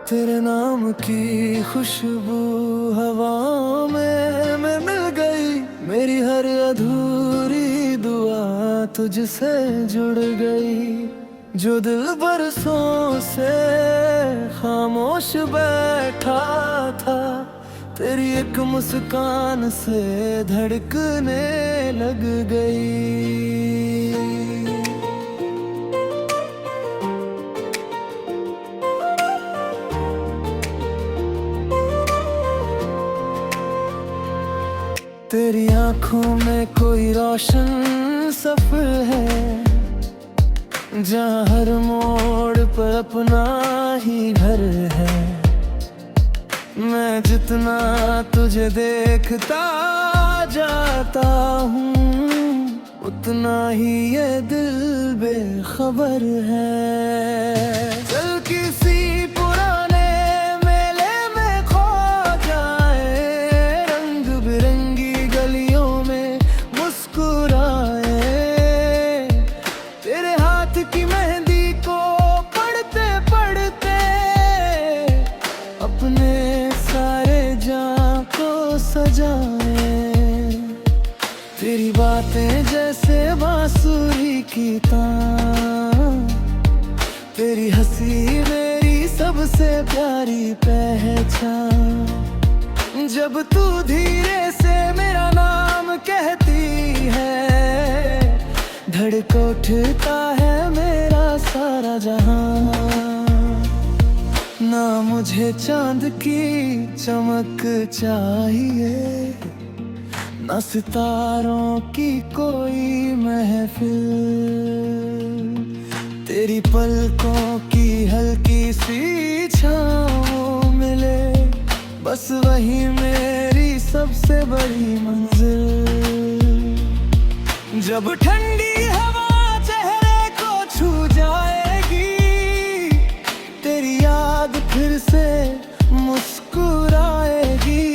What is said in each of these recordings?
तेरे नाम की खुशबू हवा में मिल गई। मेरी हर अधूरी दुआ तुझसे जुड़ गई। जो दिल बरसों से खामोश बैठा था, तेरी एक मुस्कान से धड़कने लग गई। तेरी आंखों में कोई रोशन सफर है, जहाँ हर मोड़ पर अपना ही घर है। मैं जितना तुझे देखता जाता हूँ, उतना ही ये दिल बेखबर है। चल किसी पुराने मेले में खो जाए, रंग बिरंगी गलियों में मुस्कुराए। तेरे हाथ की मेहंदी को पढ़ते पढ़ते अपने सारे जान को सजाए। तेरी बातें जैसे बांसुरी की तान, तेरी हंसी मेरी सबसे प्यारी पहचान। जब तू धीरे से मेरा नाम कहती है, धड़क उठता है मेरा सारा जहां। ना मुझे चांद की चमक चाहिए, ना सितारों की कोई महफिल। तेरी पलकों की हल्की सी छाँव मिले, बस वही मेरी सबसे बड़ी मंजिल। जब ठंडी हवा चेहरे को छू जाएगी, तेरी याद फिर से मुस्कुराएगी।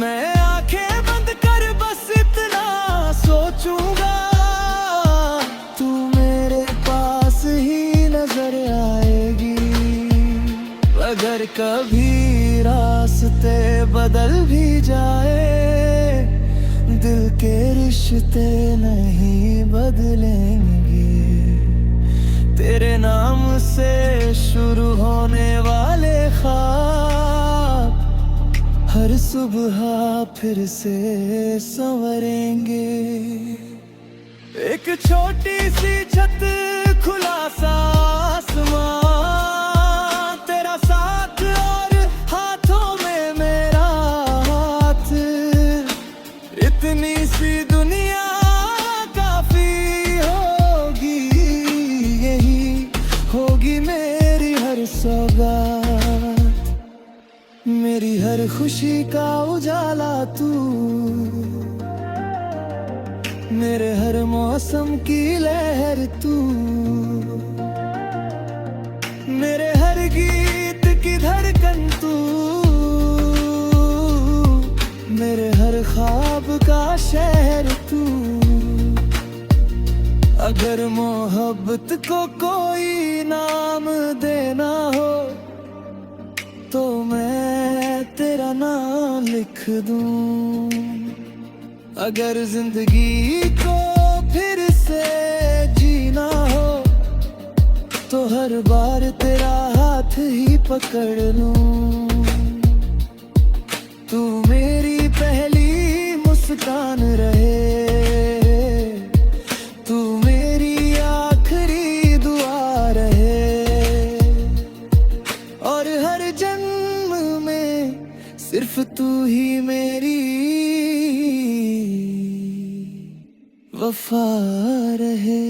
मैं आंखें बंद कर बस इतना सोचूंगा, तू मेरे पास ही नजर आएगी। अगर कभी रास्ते बदल भी जाए, दिल के रिश्ते नहीं बदलेंगे। तेरे नाम से शुरू होने वाले ख्वाब हर सुबह फिर से संवरेंगे। एक छोटी सी छत, खुला सा आसमां, तेरा साथ और हाथों में मेरा हाथ। इतनी सी दुनिया काफी होगी, यही होगी मेरी हर सौगात। मेरी हर खुशी का उजाला तू, मेरे हर मौसम की लहर तू। मेरे हर गीत की धड़कन तू, मेरे हर ख्वाब का शहर तू। अगर मोहब्बत को कोई नाम देना हो, तो मैं तेरा नाम लिख दूं। अगर जिंदगी को फिर से जीना हो, तो हर बार तेरा हाथ ही पकड़ लूं। तू मेरी पहली मुस्कान रहे, तू मेरी आखिरी दुआ रहे। और हर जन्म में सिर्फ तू ही मेरी वफा रहे।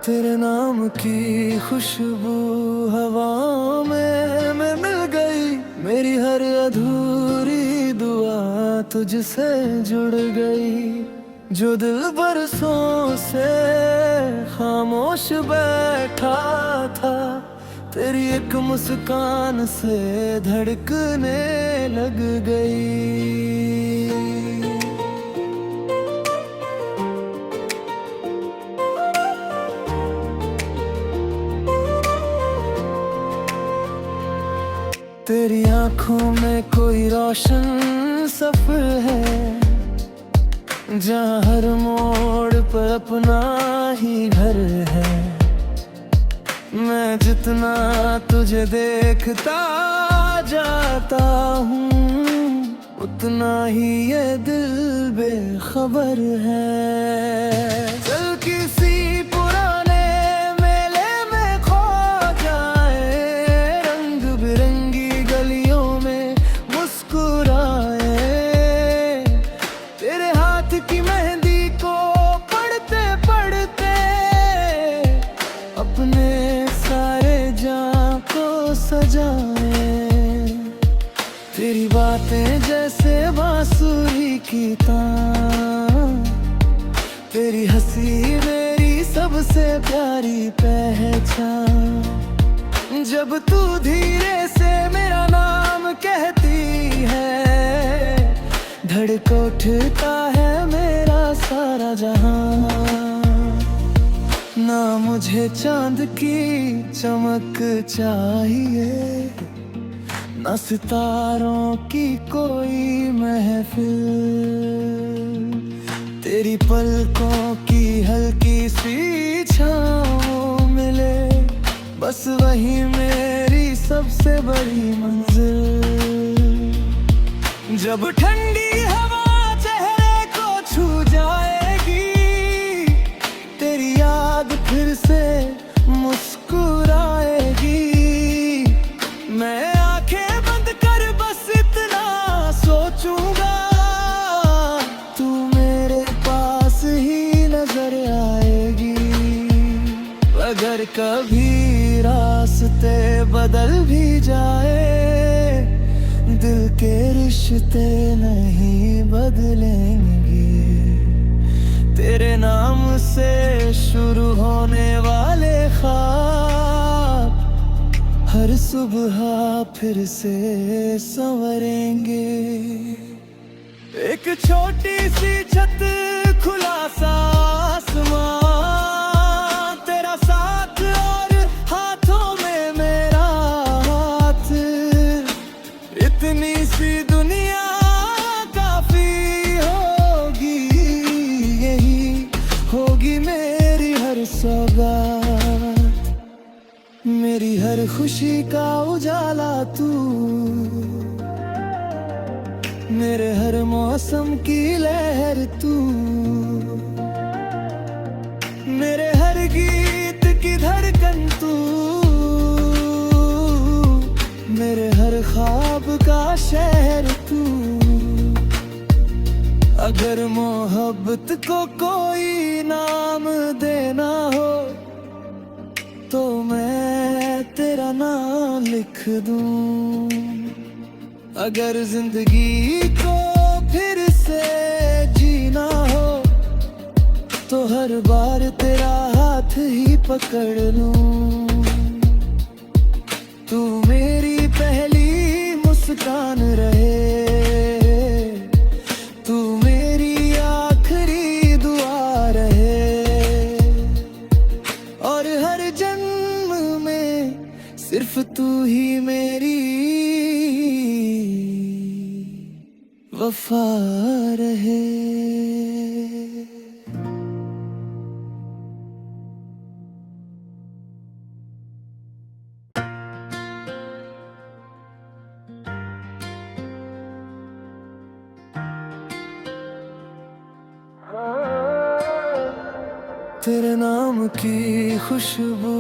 तेरे नाम की खुशबू हवा में मिल गई। मेरी हर अधूरी दुआ तुझसे जुड़ गई। जो दिल बरसों से खामोश बैठा था, तेरी एक मुस्कान से धड़कने लग गई। तेरी आंखों में कोई रोशन सफर है, जहाँ हर मोड़ पर अपना ही घर है। मैं जितना तुझे देखता जाता हूँ, उतना ही ये दिल बेखबर है। चल किसी पुराने मेले में खो जाए, रंग बिरंगी गलियों में मुस्कुराए। तेरे हाथ की मेहंदी को पढ़ते पढ़ते अपने सारे जान को सजाए। तेरी बातें जैसे बांसुरी की तान, तेरी हंसी मेरी सबसे प्यारी पहचान। जब तू धीरे से मेरा नाम कहती है, धड़क उठता है मेरा सारा जहां। ना मुझे चांद की चमक चाहिए, ना सितारों की कोई महफिल। तेरी पलकों की हल्की सी छाँव मिले, बस वही मेरी सबसे बड़ी मंजिल। जब ठंडी हवा चेहरे को छू जाएगी, तेरी याद फिर से मुस्कुराएगी। मैं आंखें बंद कर बस इतना सोचूंगा, तू मेरे पास ही नजर आएगी। अगर कभी रास्ते बदल भी जाए, दिल के रिश्ते नहीं बदलेंगे। तेरे नाम से शुरू होने वाले ख्वाब हर सुबह फिर से संवरेंगे। एक छोटी सी छत, खुला सा आसमां, तेरा साथ और हाथों में मेरा हाथ। इतनी सी दुनिया काफी होगी, यही होगी मेरी हर सौगात। मेरी हर खुशी का उजाला तू, मेरे हर मौसम की लहर तू, मेरे हर गीत की धड़कन तू, मेरे हर ख्वाब का शहर तू। अगर मोहब्बत को कोई नाम देना हो, तो मैं तेरा नाम लिख दूं। अगर जिंदगी को फिर से जीना हो, तो हर बार तेरा हाथ ही पकड़ लूं। तू मेरी पहली मुस्कान रहे, तू मेरी आखिरी दुआ रहे। और हर जन्म में सिर्फ तू ही मेरी वफा रहे। तेरे नाम की खुशबू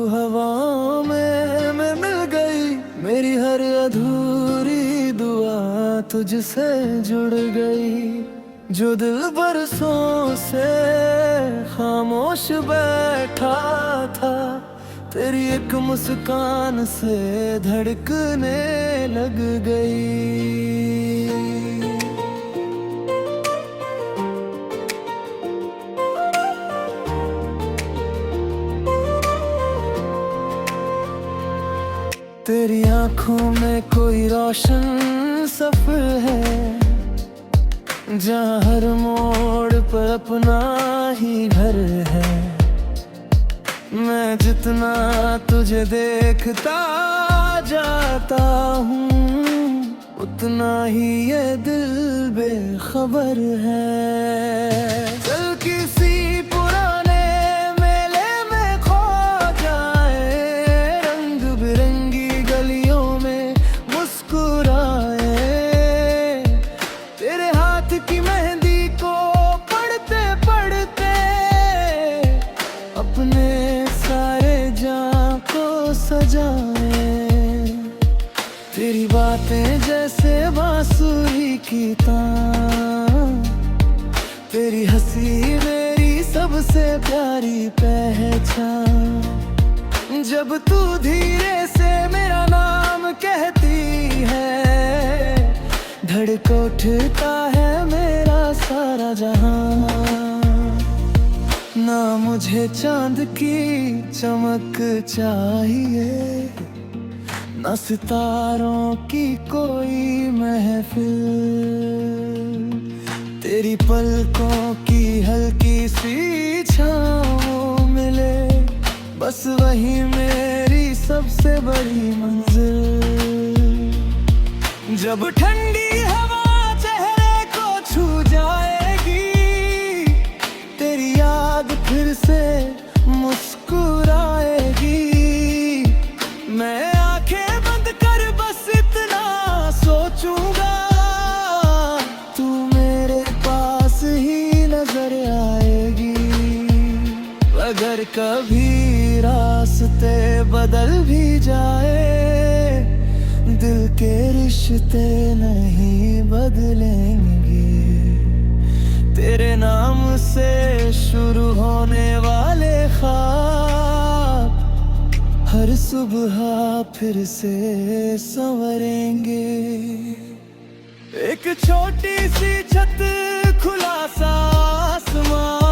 हवाओं में मैं मिल गई, मेरी हर अधूरी दुआ तुझसे जुड़ गई। जो दिल बरसों से खामोश बैठा था, तेरी एक मुस्कान से धड़कने लग गई। आँखों में कोई रोशन सफर है, जहाँ हर मोड़ पर अपना ही घर है। मैं जितना तुझे देखता जाता हूँ, उतना ही ये दिल बेखबर है। चल किसी पुराने मेले में खो जाए, रंग बिरंगी गलियों में मुस्कुराए। तेरे हाथ की मेहंदी को पढ़ते पढ़ते अपने सारे जान को सजाए। तेरी बातें जैसे बांसुरी की तान, तेरी हंसी मेरी सबसे प्यारी पहचान। जब तू धीरे से मेरा नाम कहती है, धड़क उठता है मेरा सारा जहां। ना मुझे चांद की चमक चाहिए, ना सितारों की कोई महफिल। तेरी पलकों की हल्की सी छाँव मिले, बस वही मेरी सबसे बड़ी मंजिल। जब ठंडी हवा चेहरे को छू जाएगी, तेरी याद फिर से मुस्कुराएगी। मैं आंखें बंद कर बस इतना सोचूंगा, तू मेरे पास ही नजर आएगी। अगर कभी रास्ते बदल भी जाए, दिल के रिश्ते नहीं बदलेंगे। तेरे नाम से शुरू होने वाले ख्वाब हर सुबह फिर से संवरेंगे। एक छोटी सी छत, खुला सा आसमां,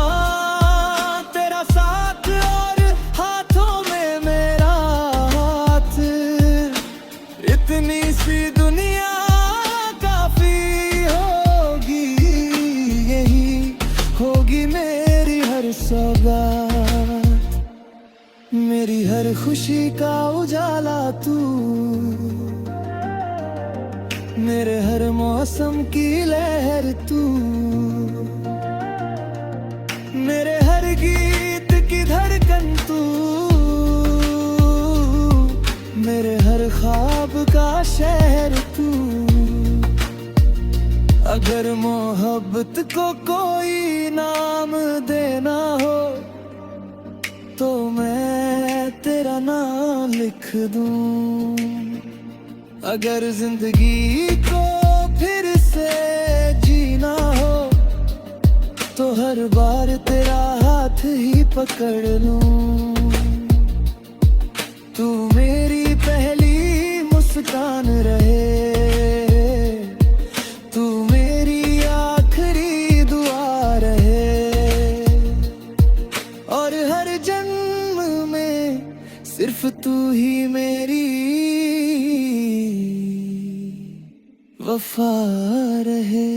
तेरा साथ और हाथों में मेरा हाथ। इतनी सी दुनिया काफी होगी, यही होगी मेरी हर सौगात। मेरी हर खुशी का उजाला तू, मेरे हर मौसम की लहर तू, मेरे हर गीत की धड़कन तू, मेरे हर ख्वाब का शहर तू। अगर मोहब्बत को कोई नाम देना हो, तो मैं तेरा नाम लिख दूं। अगर जिंदगी को फिर से जीना हो, तो हर बार तेरा हाथ ही पकड़ लूं। तू मेरी पहली मुस्कान रहे, तू मेरी आखिरी दुआ रहे। और हर जन्म में सिर्फ तू ही मेरी वफा रहे।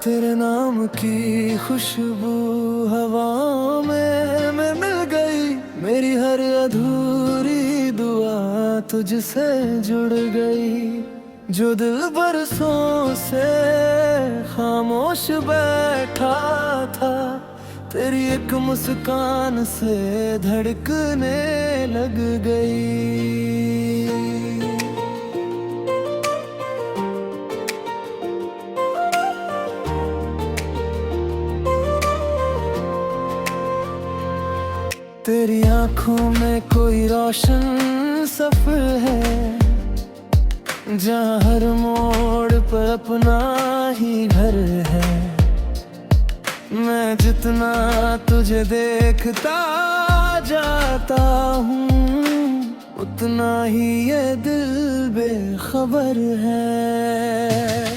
तेरे नाम की खुशबू हवाओं में मैं मिल गई, मेरी हर अधूरी दुआ तुझसे जुड़ गई। जो दिल बरसों से खामोश बैठा था, तेरी एक मुस्कान से धड़कने लग गई। तेरी आँखों में कोई रोशन सफर है, जहाँ हर मोड़ पर अपना ही घर है। मैं जितना तुझे देखता जाता हूँ, उतना ही ये दिल बेखबर है।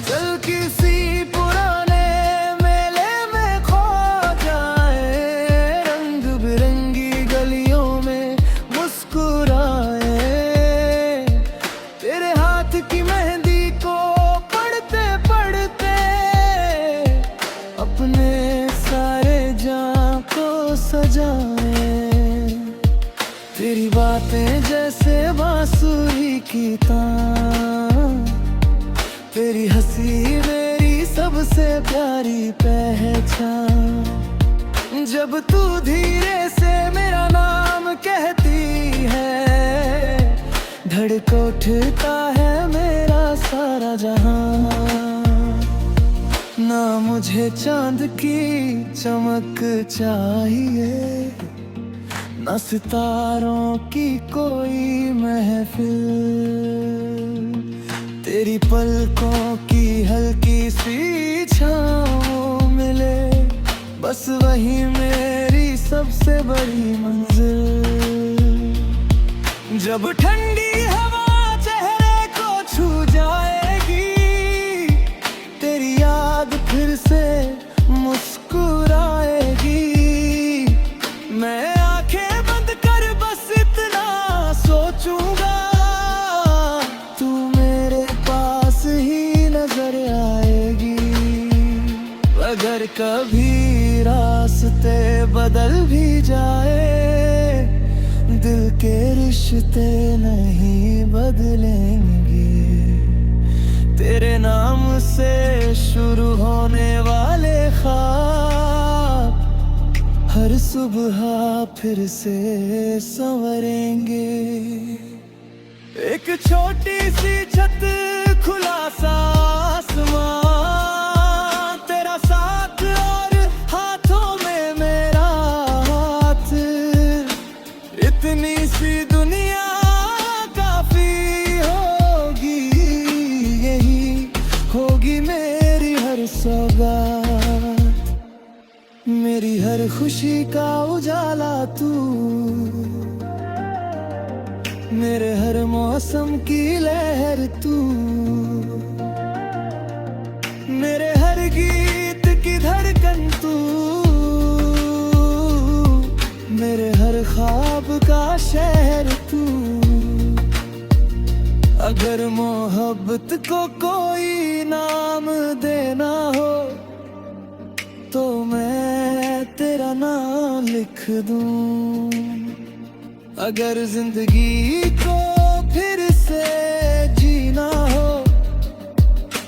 चल किसी पुराने मेले में खो जाए, रंग बिरंगी गलियों में मुस्कुराए, तेरे हाथ की मेहंदी को पढ़ते पढ़ते अपने सारे जान को सजाए। तेरी बातें जैसे बांसुरी की तान, तेरी हंसी मेरी सबसे प्यारी पहचान। जब तू धीरे से मेरा नाम कहती है, धड़क उठता है मेरा सारा जहां। ना मुझे चांद की चमक चाहिए, ना सितारों की कोई महफिल, तेरी पलकों की हल्की सी छाँव मिले, बस वही मेरी सबसे बड़ी मंजिल। जब ठंडी हवा चेहरे को छू जाएगी, तेरी याद फिर से मुस्कुराएगी। मैं सोचूंगा तू मेरे पास ही नजर आएगी। अगर कभी रास्ते बदल भी जाए, दिल के रिश्ते नहीं बदलेंगे। तेरे नाम से शुरू होने वाले ख्वाब हर सुबह फिर से संवरेंगे। एक छोटी सी छत, खुला सा आसमां, तेरा साथ और हाथों में मेरा हाथ, इतनी सी दुनिया काफी होगी। यही होगी मेरी हर सौगात, मेरी हर खुशी का उजाला तू, मेरे हर मौसम की लहर तू, मेरे हर गीत की धड़कन तू, मेरे हर ख्वाब का शहर तू। अगर मोहब्बत को कोई नाम देना हो, तो मैं तेरा नाम लिख दूं। अगर जिंदगी को फिर से जीना हो,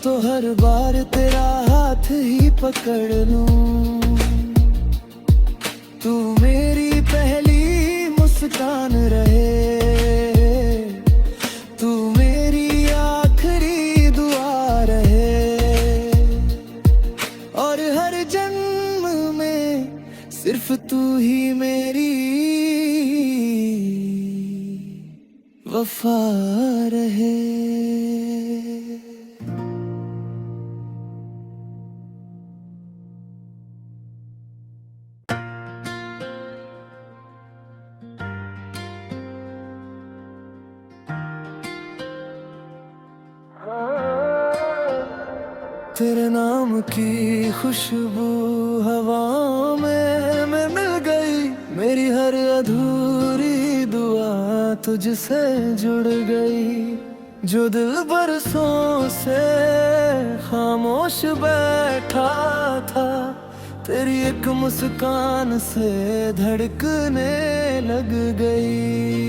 तो हर बार तेरा हाथ ही पकड़ लूं। तू मेरी पहली मुस्कान रहे, तू मेरी आखिरी दुआ रहे, और हर जन्म में सिर्फ तू ही मेरी वफा रहे। तेरे नाम की खुशबू हवाओं में मैं मिल गई, मेरी हर अधूरी दुआ तुझसे जुड़ गई। जो दिल बरसों से खामोश बैठा था, तेरी एक मुस्कान से धड़कने लग गई।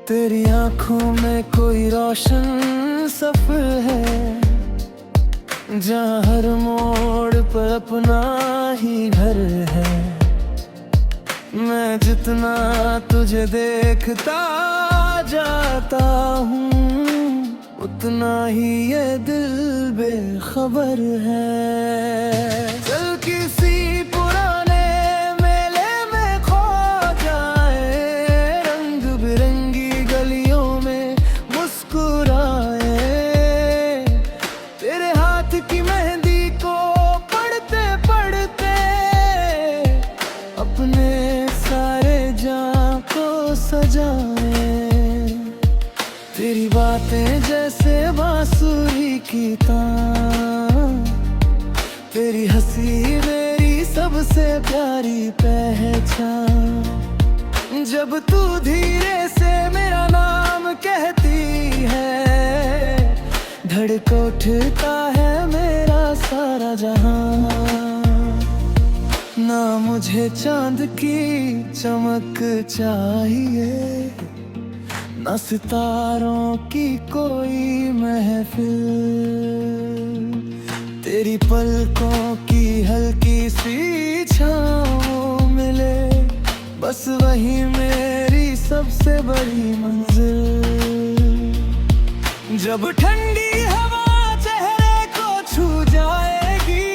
तेरी आंखों में कोई रोशन सफर है, जहाँ हर मोड़ पर अपना ही घर है। मैं जितना तुझे देखता जाता हूँ, उतना ही ये दिल बेखबर है। चल किसी पुराने मेले में खो जाए, रंग बिरंगी गलियों में मुस्कुराए, तेरी हंसी मेरी सबसे प्यारी पहचान। जब तू धीरे से मेरा नाम कहती है, धड़क उठता है मेरा सारा जहां। ना मुझे चांद की चमक चाहिए, ना सितारों की कोई महफिल। तेरी पलकों की हल्की सी छाँव मिले, बस वही मेरी सबसे बड़ी मंजिल। जब ठंडी हवा चेहरे को छू जाएगी,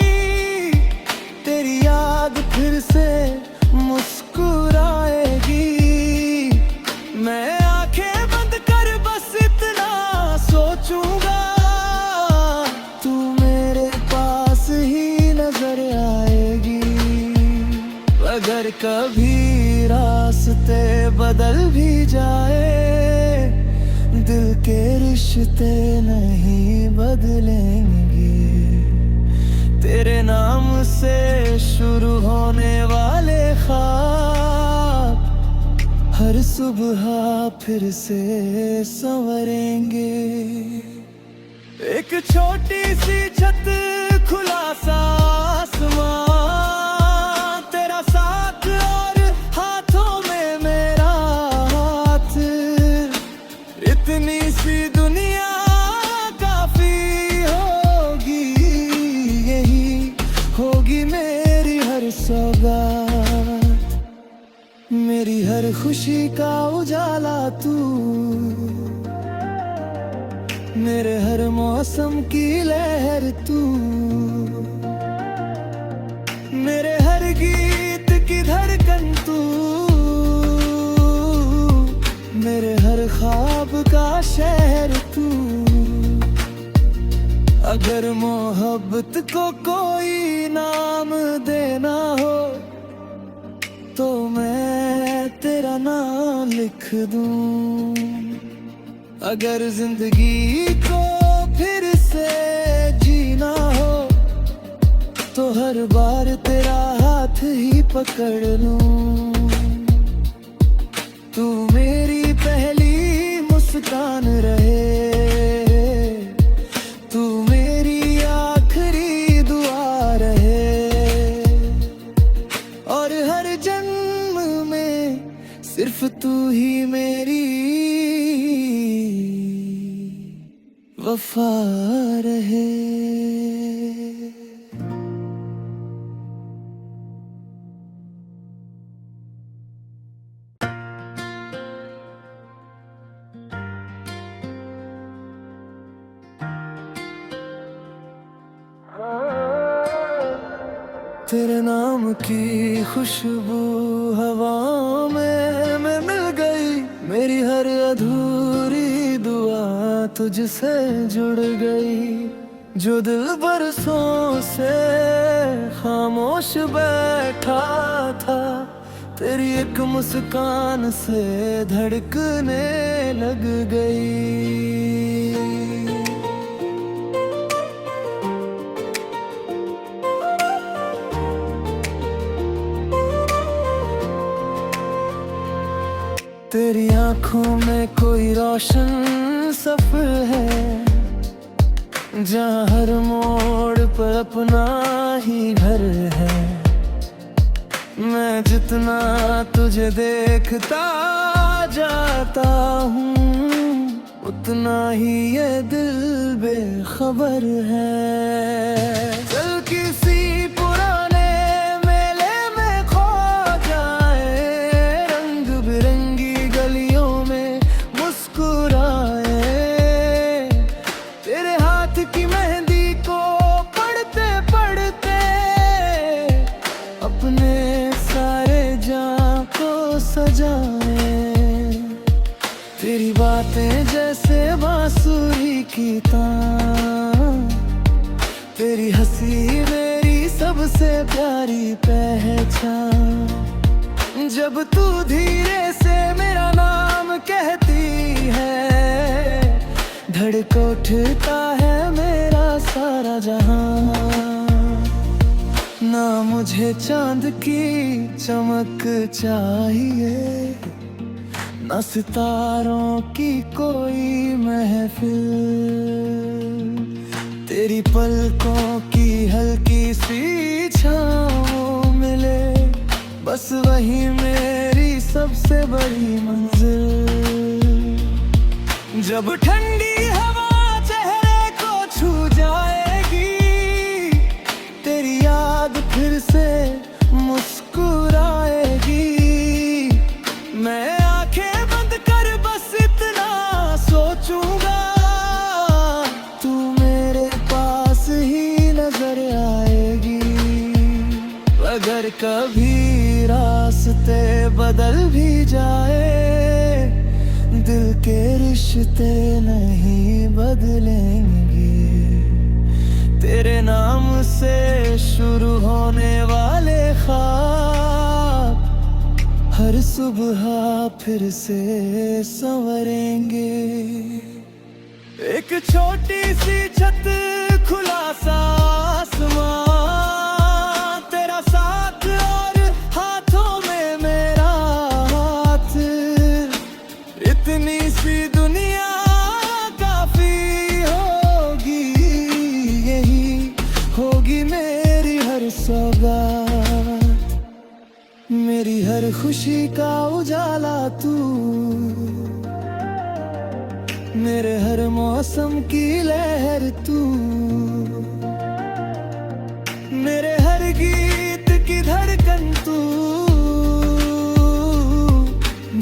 तेरी याद फिर से मुस्कुराएगी। मैं आंखें बंद कर बस इतना सोचूंगा, तू मेरे पास ही नजर आएगी। अगर कभी रास्ते बदल भी जाए, दिल के रिश्ते नहीं बदलेंगे। तेरे नाम से शुरू होने वाले ख्वाब हर सुबह फिर से संवरेंगे। एक छोटी सी छत, खुला सा आसमां, तेरा साथ और हाथों में मेरा हाथ। इतनी सी दुनिया काफी होगी, यही होगी मेरी हर सौगात। मेरी हर खुशी का उजाला तू, मेरे हर मौसम की लहर तू, मेरे हर गीत की धड़कन तू, मेरे हर ख्वाब का शहर तू। अगर मोहब्बत को कोई नाम देना हो, तो मैं तेरा नाम लिख दूं। अगर जिंदगी को फिर से जीना हो, तो हर बार तेरा हाथ ही पकड़ लूं। तू मेरी पहली मुस्कान रहे, तू मेरी आखिरी दुआ रहे। और हर जन्म में सिर्फ तू ही मेरी वफा रहे। तेरे नाम की खुशबू हवाओं में मिल गई, मेरी हर अधूरी दुआ तुझसे जुड़ गई। जो दिल बरसों से खामोश बैठा था, तेरी एक मुस्कान से धड़कने लग गई। तेरी आंखों में कोई रोशन सफर है, जहाँ हर मोड़ पर अपना ही घर है। मैं जितना तुझे देखता जाता हूँ, उतना ही ये दिल बेखबर है। चल किसी पुराने मेले में खो जाए, रंग बिरंगी गलियों में मुस्कुराए। तेरे हाथ की मेहंदी को पढ़ते पढ़ते अपने सारे जान को सजाए। तेरी बातें जैसे बांसुरी की तान, तेरी हंसी मेरी सबसे प्यारी पहचान। जब तू धीरे से मेरा नाम कहती है, धड़क उठता है मेरा सारा जहां। ना मुझे चांद की चमक चाहिए, ना सितारों की कोई महफिल। तेरी पलकों की हल्की सी छाँव मिले, बस वही मेरी सबसे बड़ी मंजिल। जब ठंडी हवा चेहरे को छू जाएगी, तेरी याद फिर से मुस्कुराएगी। मैं आंखें बंद कर बस इतना सोचूंगा, तू मेरे पास ही नजर आएगी। अगर कभी रास्ते बदल भी जाए, दिल के रिश्ते नहीं बदलेंगे। तेरे नाम से शुरू होने वाले ख्वाब हर सुबह फिर से संवरेंगे। एक छोटी सी छत, खुला सा आसमां, तेरा साथ और हाथों में मेरा हाथ। इतनी सी दुनिया काफी होगी, यही होगी मेरी हर सौगात। मेरी हर खुशी का उजाला तू, मेरे हर मौसम की लहर तू, मेरे हर गीत की धड़कन तू,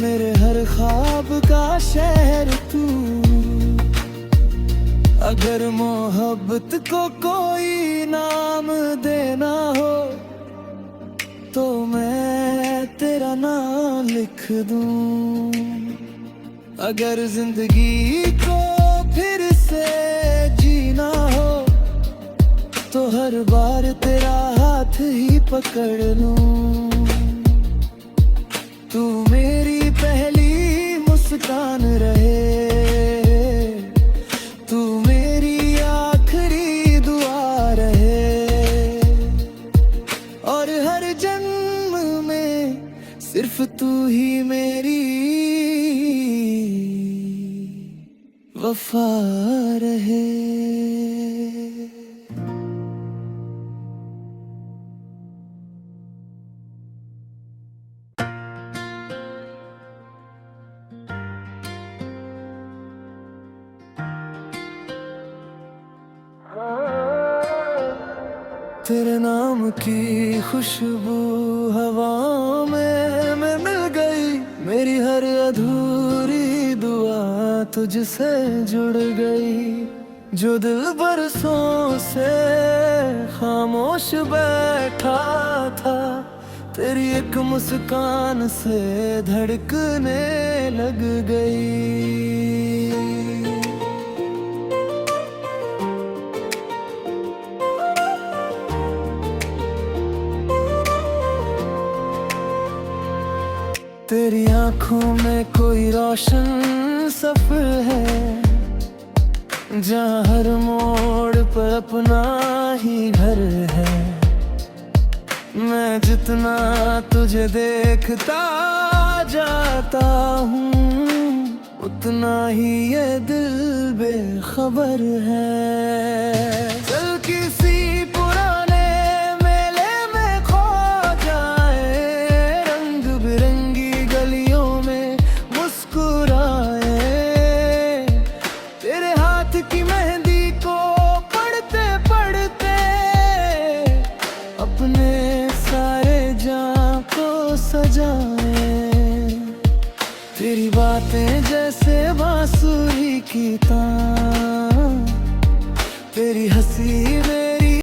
मेरे हर ख्वाब का शहर तू। अगर मोहब्बत को कोई नाम देना हो, तो मैं तेरा नाम लिख दूं। अगर जिंदगी को फिर से जीना हो, तो हर बार तेरा हाथ ही पकड़ लूं। तू मेरी पहली मुस्कान रहे, तू मेरी आखिरी दुआ रहे। और हर जन्म में सिर्फ तू ही मेरी वफा रहे। तेरे नाम की खुशबू हवाओं में मिल गई, मेरी हर अधूरी दुआ तुझसे जुड़ गई। जो दिल बरसों से खामोश बैठा था, तेरी एक मुस्कान से धड़कने लग गई। तेरी आंखों में कोई रोशन सफर है, जहाँ हर मोड़ पर अपना ही घर है। मैं जितना तुझे देखता जाता हूँ, उतना ही ये दिल बेखबर है।